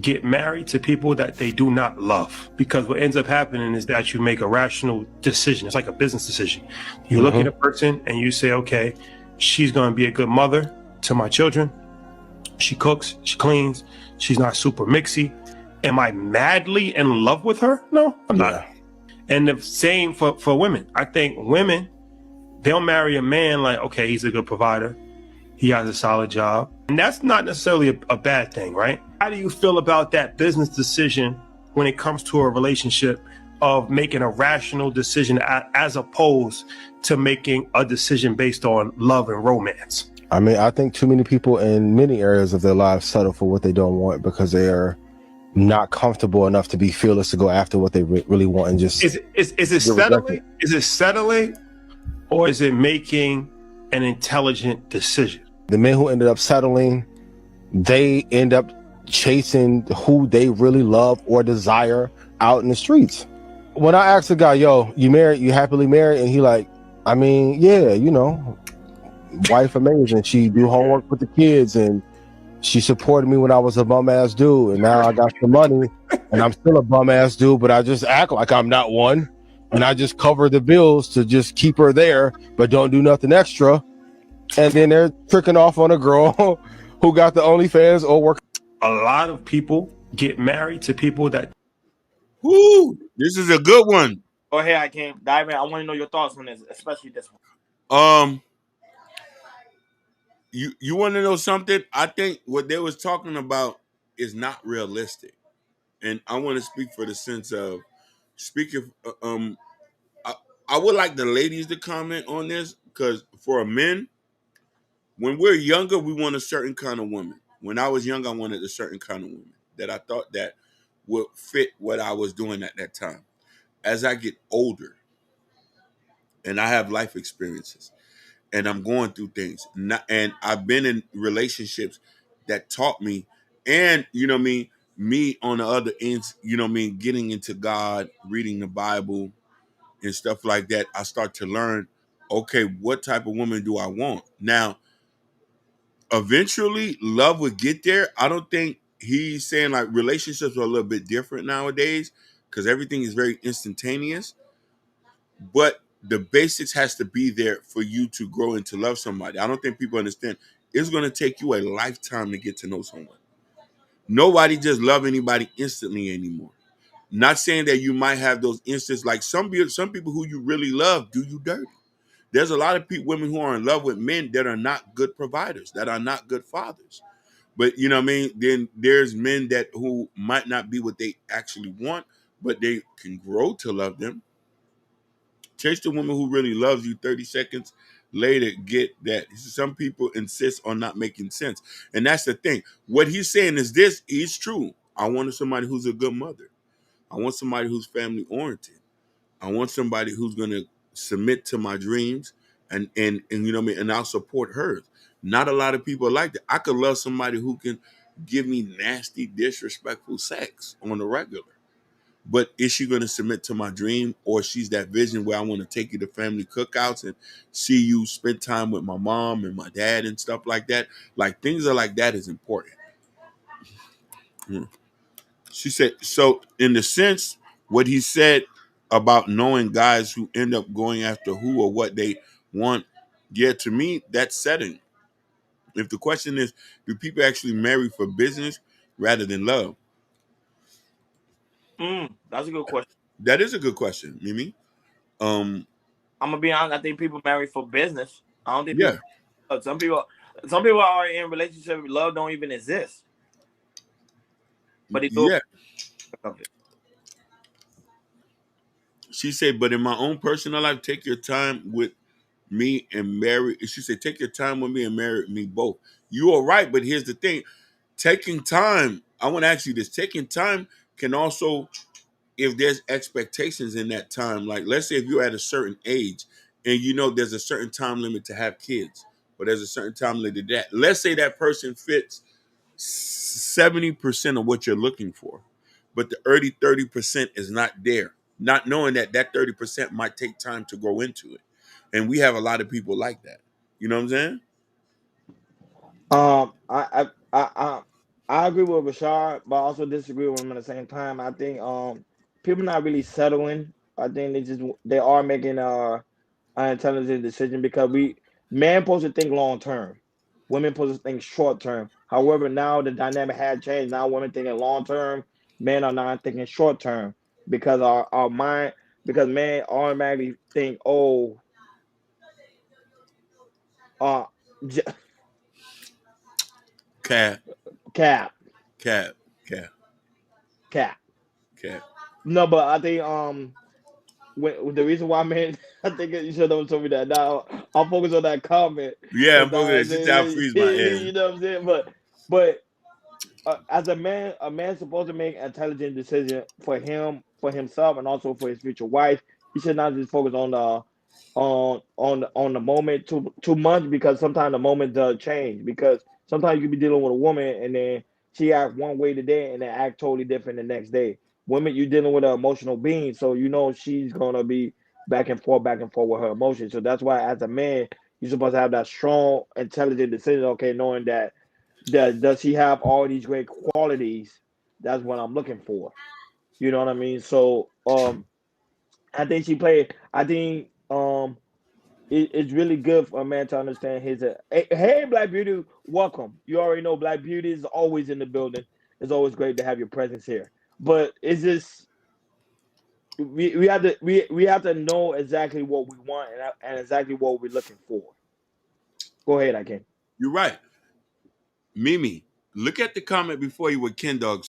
get married to people that they do not love, because what ends up happening is that you make a rational decision. It's like a business decision. You look at a person and you say, okay, she's going to be a good mother to my children. She cooks, she cleans, she's not super mixy. Am I madly in love with her? No, I'm not. And the same for women. I think women, they'll marry a man like, okay, he's a good provider, he has a solid job. And that's not necessarily a bad thing, right? How do you feel about that business decision when it comes to a relationship, of making a rational decision as opposed to making a decision based on love and romance? I mean, I think too many people in many areas of their lives settle for what they don't want because they are not comfortable enough to be fearless to go after what they really want. And just is it settling? Is it settling, or is it making an intelligent decision? The men who ended up settling, they end up chasing who they really love or desire out in the streets. When I asked the guy, yo, you married, you happily married? And he like, I mean, yeah, you know, wife amazing. She do homework with the kids and she supported me when I was a bum ass dude. And now I got some money and I'm still a bum ass dude, but I just act like I'm not one. And I just cover the bills to just keep her there, but don't do nothing extra. And then they're tricking off on a girl who got the OnlyFans or work. A lot of people get married to people that. Woo! This is a good one. Go ahead, I can dive in. I want to know your thoughts on this, especially this one. You want to know something? I think what they was talking about is not realistic, and I want to speak for the sense of speaking. I would like the ladies to comment on this, because for a men, when we're younger, we want a certain kind of woman. When I was young, I wanted a certain kind of woman that I thought that would fit what I was doing at that time. As I get older and I have life experiences and I'm going through things, and I've been in relationships that taught me, and you know what I mean, me on the other ends, you know what I mean, getting into God, reading the Bible and stuff like that, I start to learn, okay, what type of woman do I want? Now, eventually love would get there. I don't think he's saying like relationships are a little bit different nowadays because everything is very instantaneous, but the basics has to be there for you to grow and to love somebody. I don't think people understand it's going to take you a lifetime to get to know someone. Nobody just love anybody instantly anymore. Not saying that you might have those instances, like some people who you really love do you dirty. There's a lot of women who are in love with men that are not good providers, that are not good fathers. But you know what I mean? Then there's men that who might not be what they actually want, but they can grow to love them. Chase the woman who really loves you. 30 seconds later, get that. Some people insist on not making sense. And that's the thing. What he's saying is this is true. I wanted somebody who's a good mother. I want somebody who's family oriented. I want somebody who's gonna submit to my dreams and you know what I mean, and I'll support hers. Not a lot of people like that. I could love somebody who can give me nasty, disrespectful sex on the regular. But is she going to submit to my dream, or she's that vision where I want to take you to family cookouts and see you spend time with my mom and my dad and stuff like that? Like things are like that is important. She said, so in the sense, what he said about knowing guys who end up going after who or what they want, yeah, to me, that's setting. If the question is, do people actually marry for business rather than love? That's a good question. That is a good question, Mimi. I'm gonna be honest. I think people marry for business. I don't think Yeah. some people are in relationship. Love don't even exist. But they do. Yeah. She said, but in my own personal life, take your time with me and marry. She said, take your time with me and marry me both. You are right, but here's the thing. Taking time, I want to ask you this. Taking time can also, if there's expectations in that time, like let's say if you're at a certain age and you know there's a certain time limit to have kids, but there's a certain time limit to that. Let's say that person fits 70% of what you're looking for, but the early 30% is not there. Not knowing that that 30% might take time to grow into it. And we have a lot of people like that. You know what I'm saying? I I agree with Rashard, but I also disagree with him at the same time. I think people not really settling. I think they are making an intelligent decision because men supposed to think long term, women supposed to think short term. However, now the dynamic had changed. Now women thinking long term, men are not thinking short term because our mind because men automatically think, oh, uh, j- Cap, cap, cap, cap, cap. cap. No, but I think the reason why, man, I think you should have told me that. Now I'll focus on that comment Yeah, because I'm looking at shit down freeze my you head. know what I'm saying. But as a man's supposed to make an intelligent decision for himself, and also for his future wife. He should not just focus on the on the moment too much because sometimes the moment does change. Because sometimes you can be dealing with a woman and then she act one way today and then act totally different the next day. Women, you're dealing with an emotional being, so you know she's gonna be back and forth with her emotions. So that's why, as a man, you're supposed to have that strong, intelligent decision. Okay, knowing that does he have all these great qualities? That's what I'm looking for. You know what I mean? So I think she played. I think it's really good for a man to understand his. Hey, Black Beauty, welcome. You already know Black Beauty is always in the building. It's always great to have your presence here. But it's just we have to know exactly what we want and exactly what we're looking for. Go ahead, I can. You're right. Mimi, look at the comment before you with Ken Dog